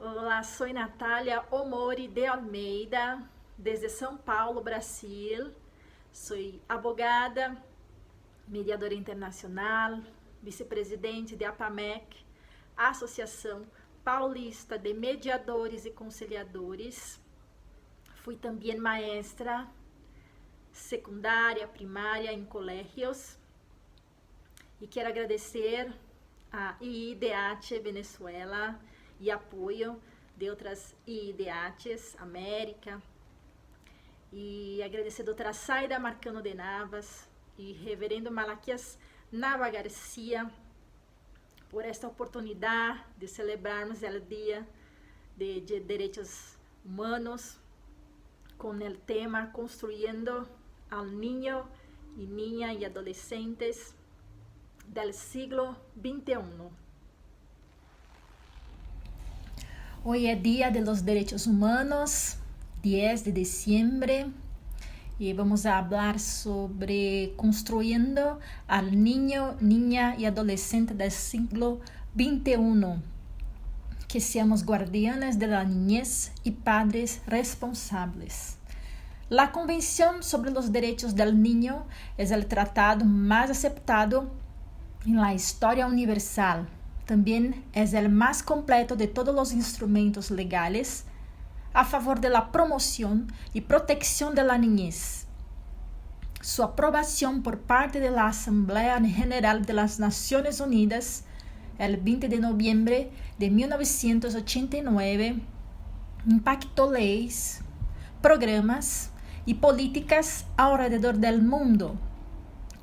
Olá, sou Natália Omori de Almeida, desde São Paulo, Brasil. Sou abogada, mediadora internacional, vice-presidente de APAMEC, Associação Paulista de Mediadores e Conciliadores. Fui também maestra secundária, primária em colégios. E quero agradecer a IIDH Venezuela e apoio de outras IIDHs, América. E agradecer a doutora Saida Marcano de Navas e reverendo Malaquias Nava Garcia por esta oportunidade de celebrarmos o Dia de Direitos Humanos com o tema Construyendo al Niño y Niña y Adolescentes del siglo XXI. Hoy es Día de los Derechos Humanos, 10 de diciembre, y vamos a hablar sobre construyendo al niño, niña y adolescente del siglo XXI. Que seamos guardianes de la niñez y padres responsables. La Convención sobre los Derechos del Niño es el tratado más aceptado en la historia universal. También es el más completo de todos los instrumentos legales a favor de la promoción y protección de la niñez. Su aprobación por parte de la Asamblea General de las Naciones Unidas el 20 de noviembre de 1989 impactó leyes, programas y políticas alrededor del mundo,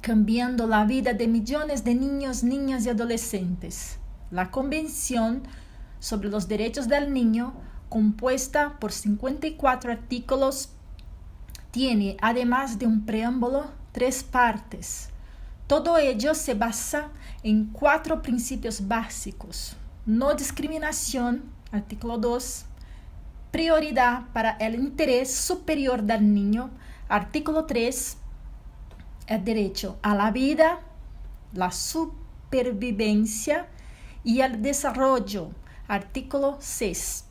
cambiando la vida de millones de niños, niñas y adolescentes. La Convención sobre los Derechos del Niño, compuesta por 54 artículos, tiene, además de un preámbulo, 3 partes. Todo ello se basa en 4 principios básicos: no discriminación, artículo 2, prioridad para el interés superior del niño, artículo 3, el derecho a la vida, la supervivencia y el desarrollo, artículo 6,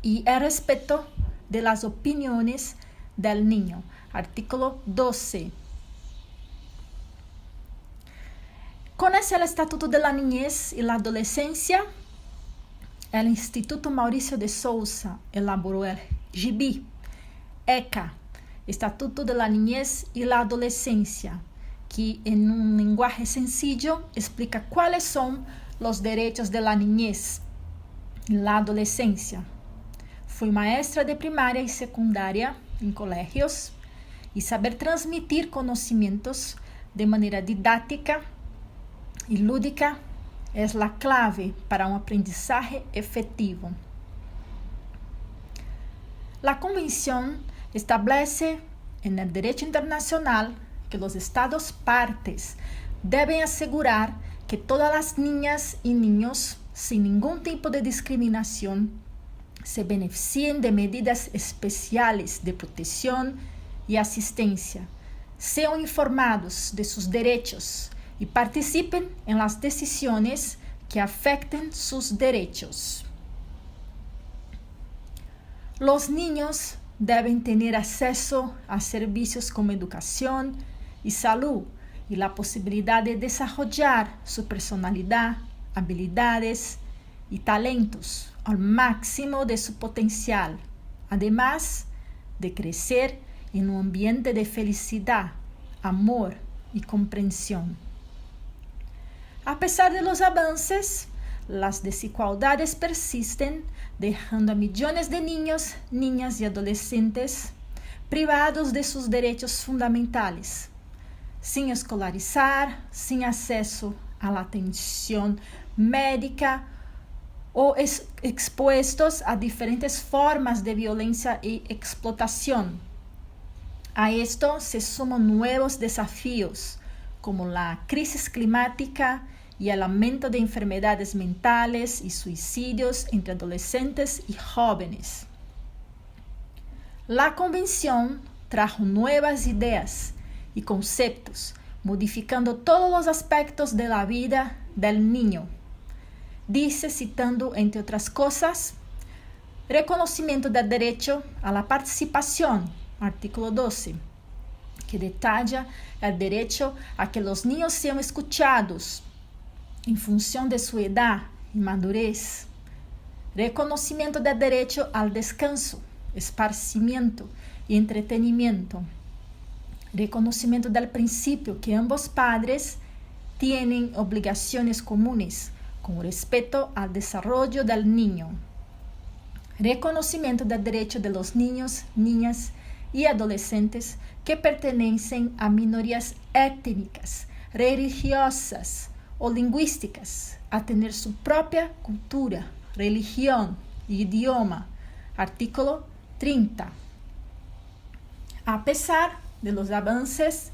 y el respeto de las opiniones del niño, artículo 12. ¿Conoce el Estatuto de la Niñez y la Adolescencia? El Instituto Mauricio de Sousa elaboró el GIBI, ECA, Estatuto de la Niñez y la Adolescencia, que en un lenguaje sencillo explica cuáles son los derechos de la niñez y la adolescencia. Fui maestra de primaria y secundaria en colegios y saber transmitir conocimientos de manera didáctica y lúdica es la clave para un aprendizaje efectivo. La Convención establece en el derecho internacional que los Estados partes deben asegurar que todas las niñas y niños, sin ningún tipo de discriminación, se beneficien de medidas especiales de protección y asistencia, sean informados de sus derechos y participen en las decisiones que afecten sus derechos. Los niños deben tener acceso a servicios como educación y salud y la posibilidad de desarrollar su personalidad, habilidades y talentos al máximo de su potencial, además de crecer en un ambiente de felicidad, amor y comprensión. A pesar de los avances, las desigualdades persisten, dejando a millones de niños, niñas y adolescentes privados de sus derechos fundamentales, sin escolarizar, sin acceso a la atención médica o expuestos a diferentes formas de violencia y explotación. A esto se suman nuevos desafíos, como la crisis climática y el aumento de enfermedades mentales y suicidios entre adolescentes y jóvenes. La Convención trajo nuevas ideas y conceptos, modificando todos los aspectos de la vida del niño. dice, citando entre otras cosas, reconocimiento del derecho a la participación, artículo 12, que detalla el derecho a que los niños sean escuchados en función de su edad y madurez. Reconocimiento del derecho al descanso, esparcimiento y entretenimiento. Reconocimiento del principio que ambos padres tienen obligaciones comunes con respeto al desarrollo del niño. Reconocimiento del derecho de los niños, niñas y adolescentes que pertenecen a minorías étnicas, religiosas o lingüísticas a tener su propia cultura, religión y idioma. Artículo 30. A pesar de los avances,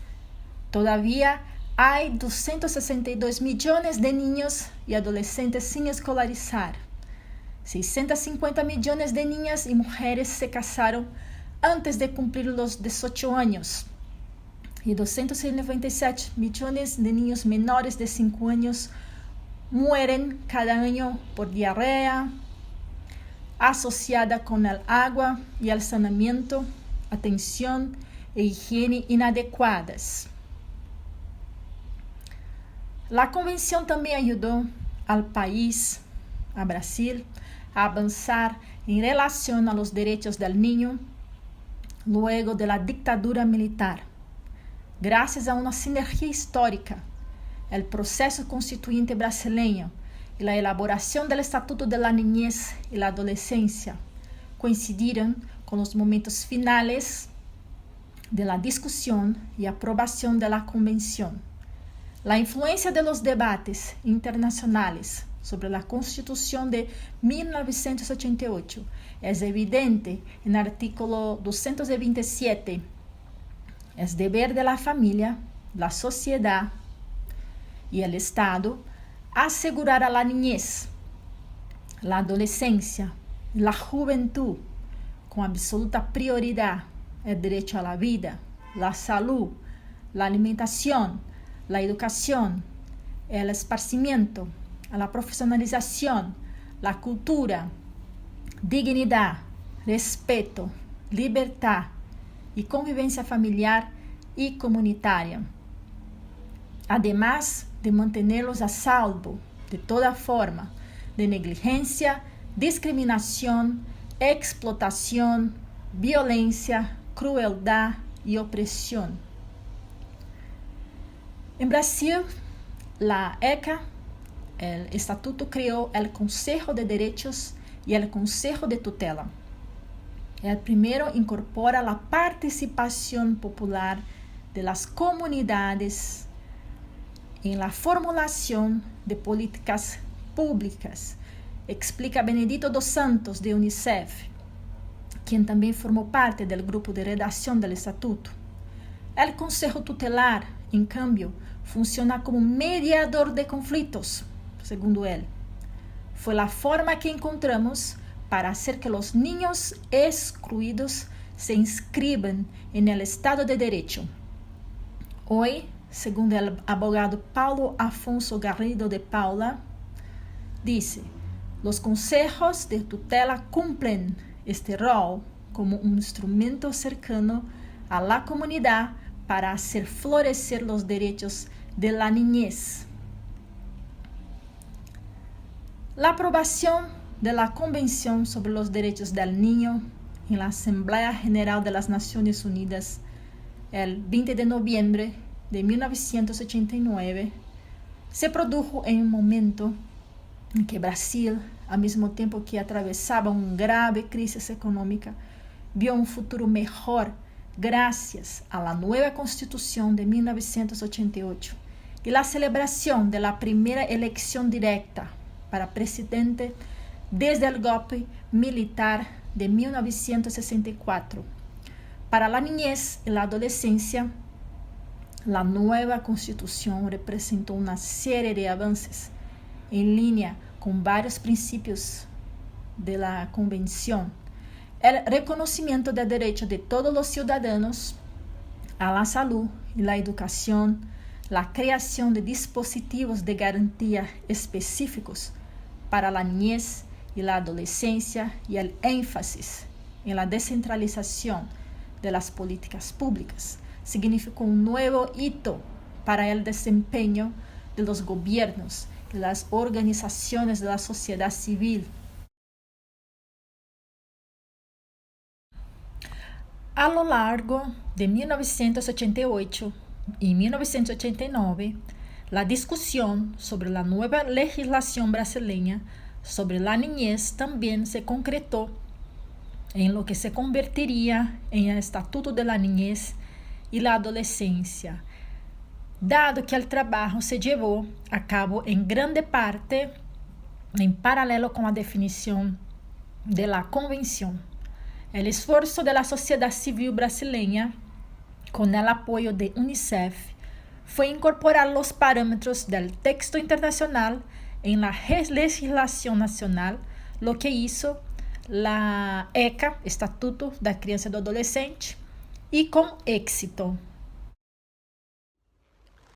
todavía hay 262 millones de niños y adolescentes sin escolarizar. 650 millones de niñas y mujeres se casaron antes de cumplir los 18 años. Y 297 millones de niños menores de 5 años mueren cada año por diarrea asociada con el agua y el saneamiento, atención e higiene inadecuadas. La convención también ayudó al país, a Brasil, a avanzar en relación a los derechos del niño luego de la dictadura militar. Gracias a una sinergia histórica, el proceso constituyente brasileño y la elaboración del Estatuto de la Niñez y la Adolescencia coincidieron con los momentos finales de la discusión y aprobación de la Convención. La influencia de los debates internacionales sobre la Constitución de 1988 es evidente en el artículo 227. Es deber de la familia, la sociedad y el Estado asegurar a la niñez, la adolescencia y la juventud con absoluta prioridad el derecho a la vida, la salud, la alimentación, la educación, el esparcimiento, a la profesionalización, la cultura, dignidad, respeto, libertad y convivencia familiar y comunitaria. Además de mantenerlos a salvo de toda forma de negligencia, discriminación, explotación, violencia, crueldad y opresión. En Brasil, la ECA, el Estatuto, creó el Consejo de Derechos y el Consejo de Tutela. El primero incorpora la participación popular de las comunidades en la formulación de políticas públicas, explica Benedito dos Santos de UNICEF, quien también formó parte del grupo de redacción del Estatuto. El Consejo Tutelar, en cambio, funciona como mediador de conflictos, segundo él. Fue la forma que encontramos para hacer que los niños excluidos se inscriban en el Estado de Derecho. Hoy, según el abogado Paulo Afonso Garrido de Paula, dice, los consejos de tutela cumplen este rol como un instrumento cercano a la comunidad para hacer florecer los derechos de la niñez. La aprobación de la Convención sobre los Derechos del Niño en la Asamblea General de las Naciones Unidas el 20 de noviembre de 1989 se produjo en un momento en que Brasil, al mismo tiempo que atravesaba una grave crisis económica, vio un futuro mejor gracias a la nueva Constitución de 1988 y la celebración de la primera elección directa para presidente desde el golpe militar de 1964. Para la niñez y la adolescencia, la nueva Constitución representó una serie de avances en línea con varios principios de la Convención. El reconocimiento del derecho de todos los ciudadanos a la salud y la educación, la creación de dispositivos de garantía específicos para la niñez y la adolescencia y el énfasis en la descentralización de las políticas públicas significó un nuevo hito para el desempeño de los gobiernos y las organizaciones de la sociedad civil. A lo largo de 1988 y 1989, la discusión sobre la nueva legislación brasileña sobre la niñez también se concretó en lo que se convertiría en el Estatuto de la Niñez y la Adolescencia, dado que el trabajo se llevó a cabo en grande parte en paralelo con la definición de la Convención. El esfuerzo de la sociedad civil brasileña, con el apoyo de UNICEF, fue incorporar los parámetros del texto internacional en la legislación nacional, lo que hizo la ECA, Estatuto da Criança e do Adolescente, y con éxito.